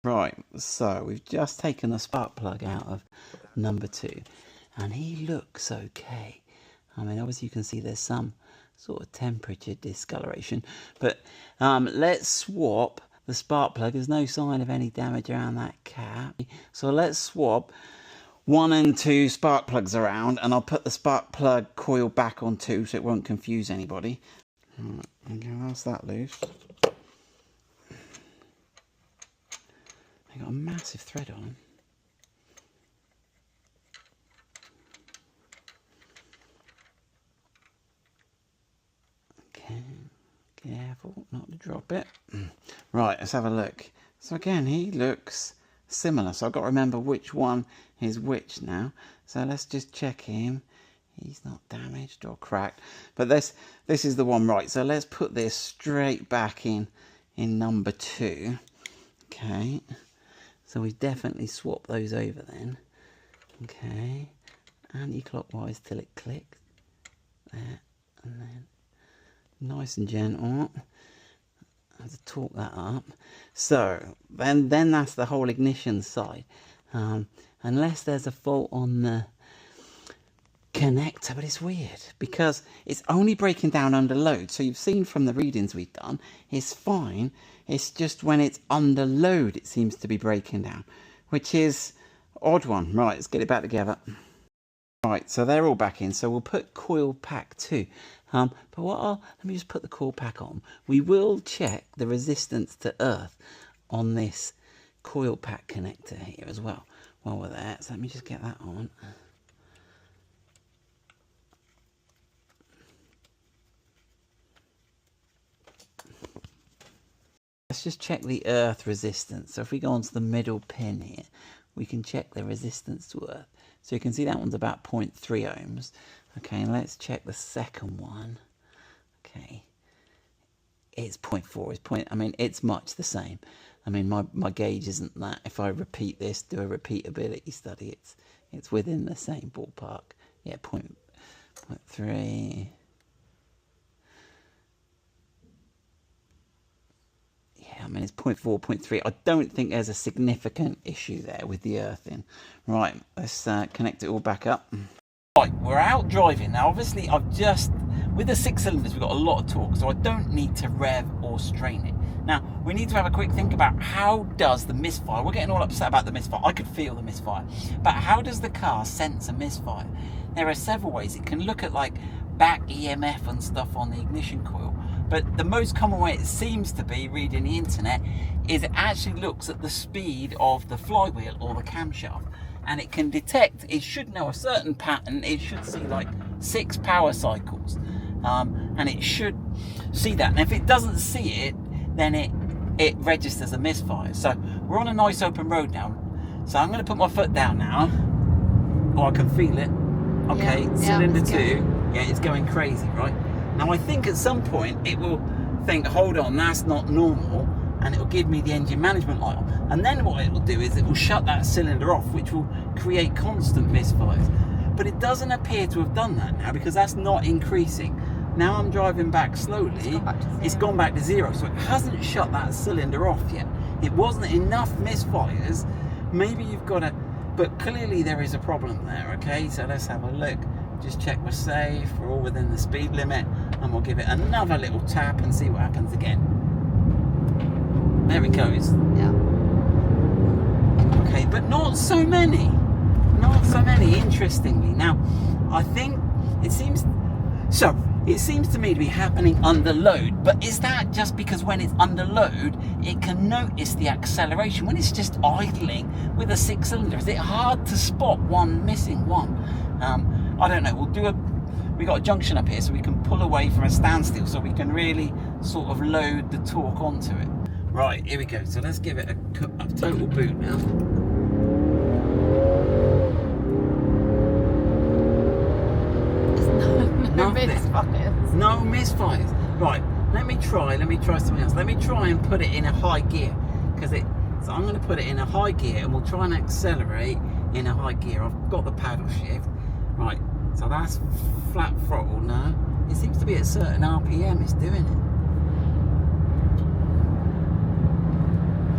Right, so we've just taken the spark plug out of number 2 and he looks okay. I mean, obviously you can see there's some sort of temperature discoloration, but let's swap the spark plug. There's no sign of any damage around that cap, so let's swap 1 and 2 spark plugs around, and I'll put the spark plug coil back on 2 so it won't confuse anybody. Right, okay, that's that loose. They got a massive thread on them. Okay, careful not to drop it. Right, let's have a look. So again, he looks similar, so I've got to remember which one is which now. So let's just check him. He's not damaged or cracked, but this is the one, right? So let's put this straight back in number 2. Okay, so we've definitely swapped those over then. Okay, anti-clockwise till it clicks there, and then nice and gentle. I have to torque that up. So then that's the whole ignition side, unless there's a fault on the connector. But it's weird because it's only breaking down under load, so you've seen from the readings we've done it's fine. It's just when it's under load it seems to be breaking down, which is odd one. Right, let's get it back together. Right, so they're all back in, so we'll put coil pack 2. But let me just put the coil pack on. We will check the resistance to earth on this coil pack connector here as well while we're there. So let me just get that on. Let's just check the earth resistance. So if we go onto the middle pin here, we can check the resistance to earth. So you can see that one's about 0.3 ohms. Okay, and let's check the second one. Okay, it's 0.4. I mean, it's much the same. I mean, my gauge isn't that. If I repeat this, do a repeatability study, it's within the same ballpark. Yeah, 0.3. I mean, it's 0.4, 0.3. I don't think there's a significant issue there with the earthing. Right, let's connect it all back up. Right, we're out driving. Now, obviously, with the 6 cylinders, we've got a lot of torque, so I don't need to rev or strain it. Now, we need to have a quick think about how does the misfire, we're getting all upset about the misfire, I could feel the misfire, but how does the car sense a misfire? There are several ways. It can look at like back EMF and stuff on the ignition coil. But the most common way it seems to be, reading the internet, is it actually looks at the speed of the flywheel or the camshaft. And it can detect, it should know a certain pattern, it should see like 6 power cycles. And it should see that. And if it doesn't see it, then it registers a misfire. So we're on a nice open road now. So I'm going to put my foot down now. Oh, I can feel it. Okay, yeah, cylinder 2. Yeah, it's going crazy, right? Now I think at some point it will think, hold on, that's not normal, and it will give me the engine management light on. And then what it will do is it will shut that cylinder off, which will create constant misfires. But it doesn't appear to have done that now, because that's not increasing. Now I'm driving back slowly, it's gone back to 0, so it hasn't shut that cylinder off yet. It wasn't enough misfires. Maybe you've got to, but clearly there is a problem there, okay? So let's have a look. Just check we're safe, we're all within the speed limit, and we'll give it another little tap and see what happens again. There it goes. Yeah. Okay, but not so many. Not so many, interestingly. Now, I think it seems to me to be happening under load, but is that just because when it's under load, it can notice the acceleration? When it's just idling with a 6 cylinder, is it hard to spot one missing one? I don't know. We got a junction up here, so we can pull away from a standstill, so we can really sort of load the torque onto it. Right, here we go. So let's give it a total boot now. No misfires. No misfires. Right, let me try something else. Let me try and put it in a high gear, so I'm going to put it in a high gear, and we'll try and accelerate in a high gear. I've got the paddle shift. Right, so that's flat throttle now. It seems to be at a certain RPM it's doing it.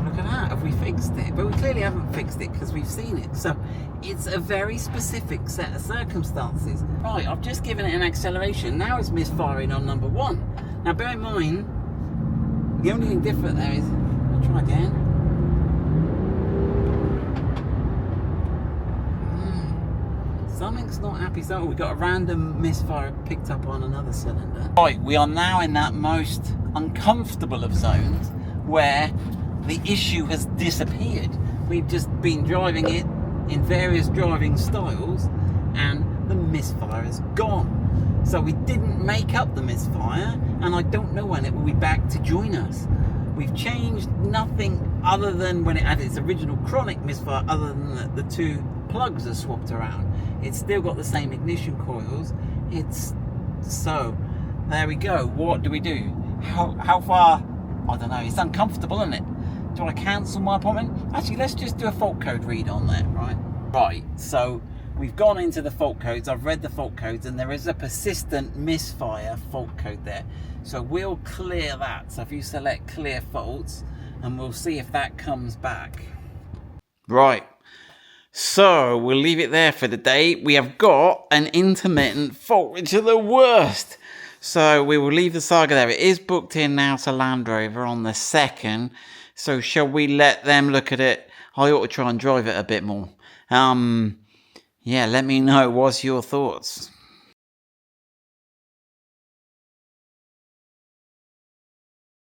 Look at that. Have we fixed it, but we clearly haven't fixed it because we've seen it. So it's a very specific set of circumstances. Right, I've just given it an acceleration. Now it's misfiring on number 1. Now bear in mind, the only thing different there is, I'll try again. Something's not happy. So we've got a random misfire picked up on another cylinder. Right, we are now in that most uncomfortable of zones where the issue has disappeared. We've just been driving it in various driving styles and the misfire is gone. So we didn't make up the misfire, and I don't know when it will be back to join us. We've changed nothing other than when it had its original chronic misfire, other than the 2 plugs are swapped around. It's still got the same ignition coils. So there we go. What do we do? How far? I don't know. It's uncomfortable, isn't it? Do I cancel my appointment? Actually, let's just do a fault code read on that, right? Right, so we've gone into the fault codes. I've read the fault codes, and there is a persistent misfire fault code there. So we'll clear that. So if you select clear faults, and we'll see if that comes back. Right. So we'll leave it there for the day. We have got an intermittent fault, which are the worst. So we will leave the Saga there. It is booked in now to Land Rover on the 2nd. So shall we let them look at it? I ought to try and drive it a bit more. Yeah, let me know. What's your thoughts?